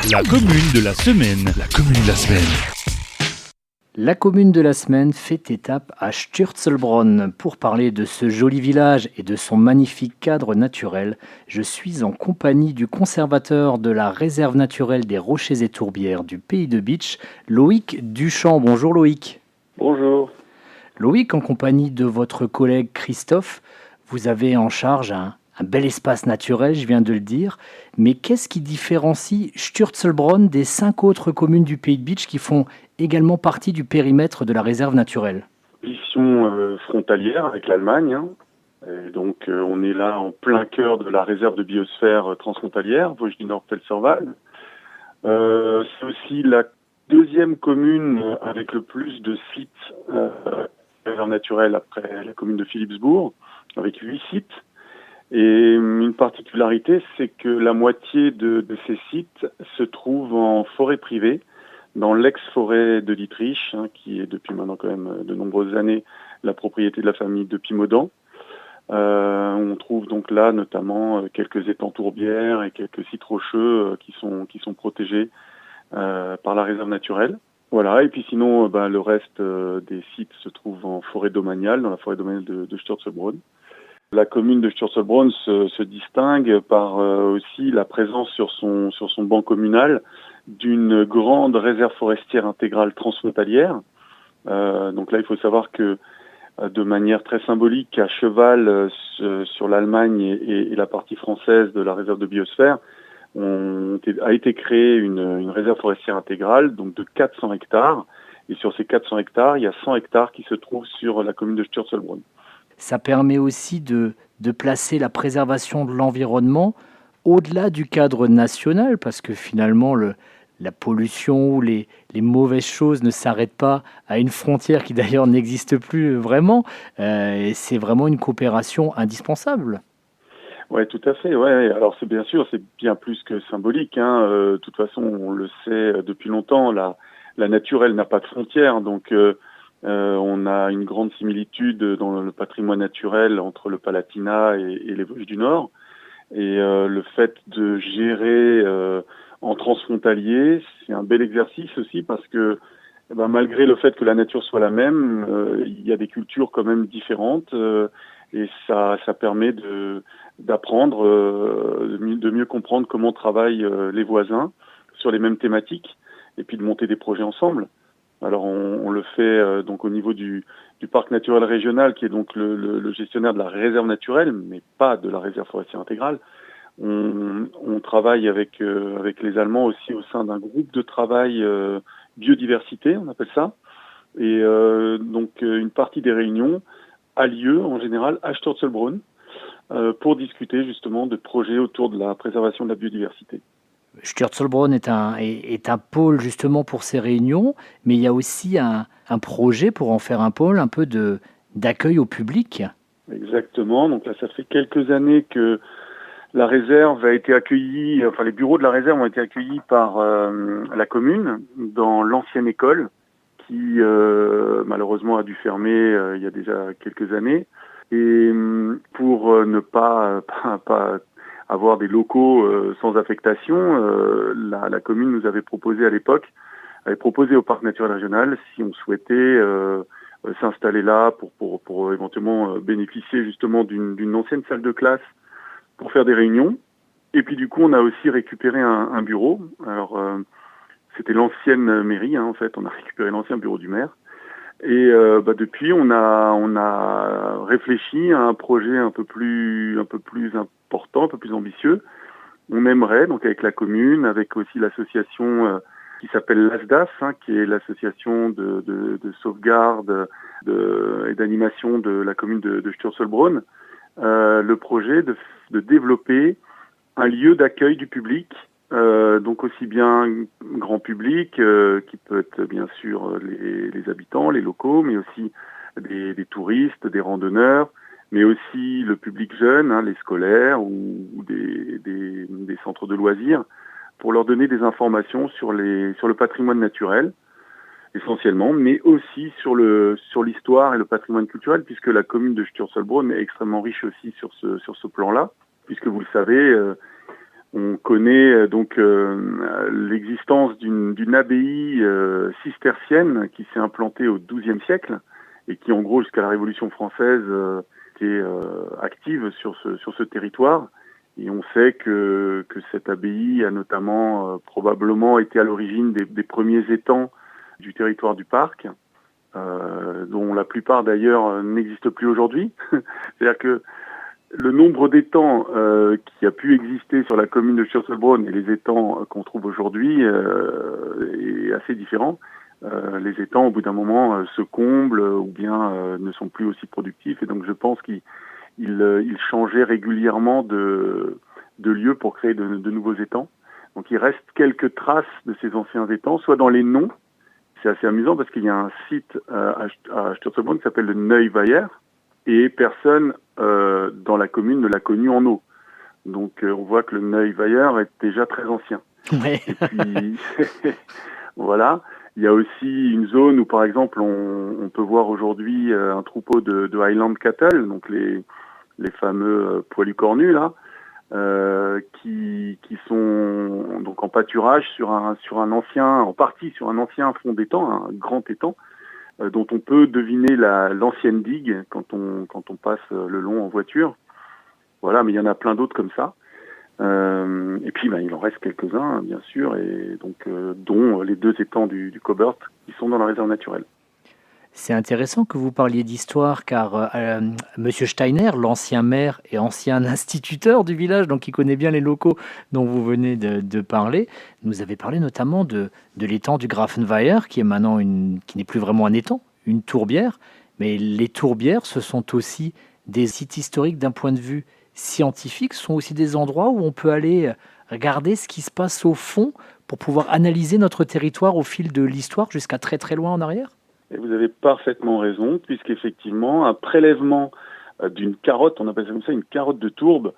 La commune de la semaine. La commune de la semaine. La commune de la semaine fait étape à Sturzelbronn. Pour parler de ce joli village et de son magnifique cadre naturel, je suis en compagnie du conservateur de la réserve naturelle des Rochers et Tourbières du Pays de Bitche, Loïc Duchamp. Bonjour Loïc. Bonjour. Loïc, en compagnie de votre collègue Christophe, vous avez en charge un bel espace naturel, je viens de le dire. Mais qu'est-ce qui différencie Sturzelbronn des 5 autres communes du Pays de Bitche qui font également partie du périmètre de la réserve naturelle? Position frontalière avec l'Allemagne. Et donc on est là en plein cœur de la réserve de biosphère transfrontalière, Vosges du Nord-Pfälzerwald. C'est aussi la deuxième commune avec le plus de sites réserve naturelle après la commune de Philippsbourg, avec 8 sites. Et une particularité, c'est que la moitié de ces sites se trouve en forêt privée, dans l'ex-forêt de Dietrich, qui est depuis maintenant quand même de nombreuses années la propriété de la famille de Pimaudan. On trouve donc là notamment quelques étangs tourbières et quelques sites rocheux qui sont protégés par la réserve naturelle. Voilà, et puis sinon le reste des sites se trouve en forêt domaniale, dans la forêt domaniale de Sturzelbronn. La commune de Sturzelbronn se distingue par aussi la présence sur son banc communal d'une grande réserve forestière intégrale transfrontalière. Donc là, il faut savoir que de manière très symbolique, à cheval sur l'Allemagne et la partie française de la réserve de biosphère, a été créée une réserve forestière intégrale, donc de 400 hectares. Et sur ces 400 hectares, il y a 100 hectares qui se trouvent sur la commune de Sturzelbronn. Ça permet aussi de placer la préservation de l'environnement au-delà du cadre national, parce que finalement, la pollution ou les mauvaises choses ne s'arrêtent pas à une frontière qui d'ailleurs n'existe plus vraiment. Et c'est vraiment une coopération indispensable. Oui, tout à fait. Ouais. Alors c'est bien sûr, c'est bien plus que symbolique. De toute façon, on le sait depuis longtemps, la nature, elle n'a pas de frontières. Donc on a une grande similitude dans le patrimoine naturel entre le Palatinat et les Vosges du Nord. Et le fait de gérer en transfrontalier, c'est un bel exercice aussi parce que malgré le fait que la nature soit la même, il y a des cultures quand même différentes et ça permet d'apprendre, de mieux comprendre comment travaillent les voisins sur les mêmes thématiques et puis de monter des projets ensemble. Alors on le fait donc au niveau du parc naturel régional qui est donc le gestionnaire de la réserve naturelle, mais pas de la réserve forestière intégrale. On travaille avec les Allemands aussi au sein d'un groupe de travail biodiversité, on appelle ça. Et donc une partie des réunions a lieu en général à Sturzelbronn pour discuter justement de projets autour de la préservation de la biodiversité. Sturzelbronn est un pôle justement pour ces réunions, mais il y a aussi un projet pour en faire un pôle un peu d'accueil au public. Exactement, donc là ça fait quelques années que la réserve a été accueillie, enfin les bureaux de la réserve ont été accueillis par la commune dans l'ancienne école qui malheureusement a dû fermer il y a déjà quelques années. Et pour ne pas avoir des locaux sans affectation, la commune nous avait proposé à l'époque, avait proposé au parc naturel régional si on souhaitait s'installer là pour éventuellement bénéficier justement d'une ancienne salle de classe pour faire des réunions. Et puis du coup, on a aussi récupéré un bureau. Alors, c'était l'ancienne mairie, en fait. On a récupéré l'ancien bureau du maire. Et depuis, on a réfléchi à un projet un peu plus important, un peu plus ambitieux. On aimerait, donc avec la commune, avec aussi l'association qui s'appelle l'ASDAF, qui est l'association de sauvegarde et d'animation de la commune de Sturzelbronn, le projet de développer un lieu d'accueil du public, donc aussi bien grand public, qui peut être bien sûr les habitants, les locaux, mais aussi des touristes, des randonneurs, mais aussi le public jeune, les scolaires ou des centres de loisirs, pour leur donner des informations sur le patrimoine naturel, essentiellement, mais aussi sur l'histoire et le patrimoine culturel, puisque la commune de Sturzelbronn est extrêmement riche aussi sur ce plan-là, puisque vous le savez, On connaît l'existence d'une abbaye cistercienne qui s'est implantée au XIIe siècle et qui, en gros, jusqu'à la Révolution française, était active sur ce territoire. Et on sait que cette abbaye a notamment probablement été à l'origine des premiers étangs du territoire du parc, dont la plupart d'ailleurs n'existent plus aujourd'hui. C'est-à-dire que le nombre d'étangs qui a pu exister sur la commune de Sturzelbronn et les étangs qu'on trouve aujourd'hui est assez différent. Les étangs, au bout d'un moment, se comblent ou bien ne sont plus aussi productifs. Et donc, je pense qu'ils changeaient régulièrement de lieu pour créer de nouveaux étangs. Donc, il reste quelques traces de ces anciens étangs, soit dans les noms. C'est assez amusant parce qu'il y a un site à Sturzelbronn qui s'appelle le Neuweiher et personne dans la commune ne l'a connu en eau. Donc, on voit que le Neuweiher est déjà très ancien. Ouais. Et puis, voilà. Il y a aussi une zone où, par exemple, on peut voir aujourd'hui un troupeau de Highland Cattle, donc les fameux poilus cornus là, qui sont donc en pâturage en partie sur un ancien fond d'étang, un grand étang, dont on peut deviner l'ancienne digue quand on passe le long en voiture. Voilà, mais il y en a plein d'autres comme ça. Et puis il en reste quelques-uns, bien sûr, et donc dont les 2 étangs du Cobert qui sont dans la réserve naturelle. C'est intéressant que vous parliez d'histoire, car Monsieur Steiner, l'ancien maire et ancien instituteur du village, donc qui connaît bien les locaux dont vous venez de parler, nous avait parlé notamment de l'étang du Grafenweiher, qui est maintenant qui n'est plus vraiment un étang, une tourbière. Mais les tourbières, ce sont aussi des sites historiques d'un point de vue scientifique, ce sont aussi des endroits où on peut aller regarder ce qui se passe au fond pour pouvoir analyser notre territoire au fil de l'histoire jusqu'à très très loin en arrière. Et vous avez parfaitement raison, puisqu'effectivement, un prélèvement d'une carotte, on appelle ça comme ça, une carotte de tourbe,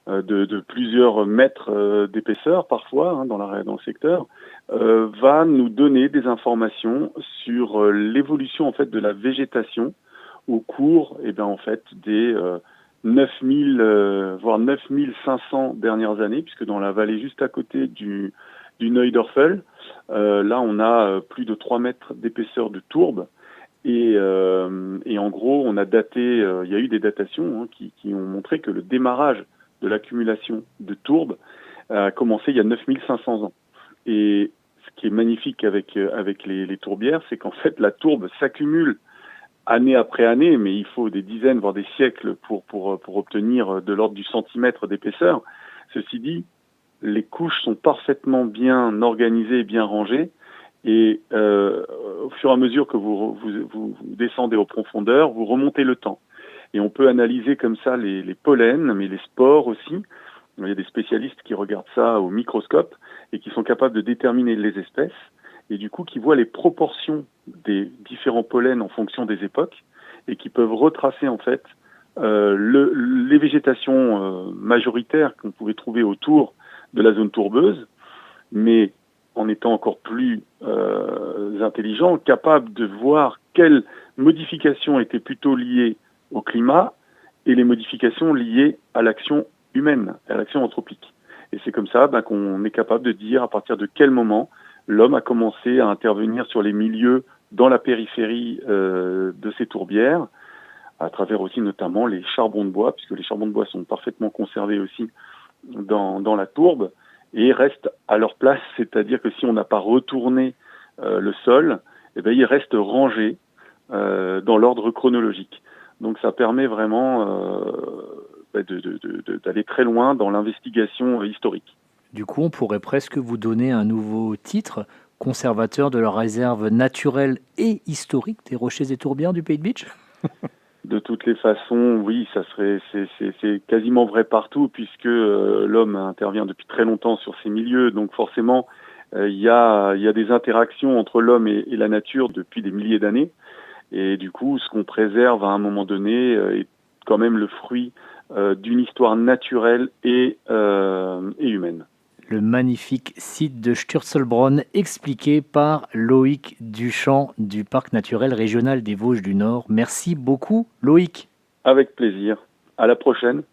de plusieurs mètres d'épaisseur parfois dans le secteur, va nous donner des informations sur l'évolution en fait de la végétation au cours des 9000 voire 9500 dernières années, puisque dans la vallée juste à côté du Neudorfel, là on a plus de 3 mètres d'épaisseur de tourbe. Et en gros, on a daté, il y a eu des datations qui ont montré que le démarrage de l'accumulation de tourbe a commencé il y a 9500 ans. Et ce qui est magnifique avec les tourbières, c'est qu'en fait, la tourbe s'accumule année après année, mais il faut des dizaines, voire des siècles pour obtenir de l'ordre du centimètre d'épaisseur. Ceci dit, les couches sont parfaitement bien organisées et bien rangées. Et au fur et à mesure que vous descendez aux profondeurs, vous remontez le temps. Et on peut analyser comme ça les pollens, mais les spores aussi. Il y a des spécialistes qui regardent ça au microscope et qui sont capables de déterminer les espèces et du coup qui voient les proportions des différents pollens en fonction des époques et qui peuvent retracer en fait les végétations majoritaires qu'on pouvait trouver autour de la zone tourbeuse, mais en étant encore plus intelligent, capable de voir quelles modifications étaient plutôt liées au climat et les modifications liées à l'action humaine, à l'action anthropique. Et c'est comme ça qu'on est capable de dire à partir de quel moment l'homme a commencé à intervenir sur les milieux dans la périphérie de ces tourbières, à travers aussi notamment les charbons de bois, puisque les charbons de bois sont parfaitement conservés aussi dans la tourbe, et restent à leur place, c'est-à-dire que si on n'a pas retourné le sol, il reste rangé dans l'ordre chronologique. Donc ça permet vraiment d'aller très loin dans l'investigation historique. Du coup, on pourrait presque vous donner un nouveau titre, conservateur de la réserve naturelle et historique des Rochers et Tourbières du Pays de Bitche. De toutes les façons, oui, c'est quasiment vrai partout puisque l'homme intervient depuis très longtemps sur ces milieux. Donc forcément, il y a des interactions entre l'homme et la nature depuis des milliers d'années. Et du coup, ce qu'on préserve à un moment donné est quand même le fruit d'une histoire naturelle et humaine. Le magnifique site de Sturzelbronn expliqué par Loïc Duchamp du Parc naturel régional des Vosges du Nord. Merci beaucoup Loïc. Avec plaisir. À la prochaine.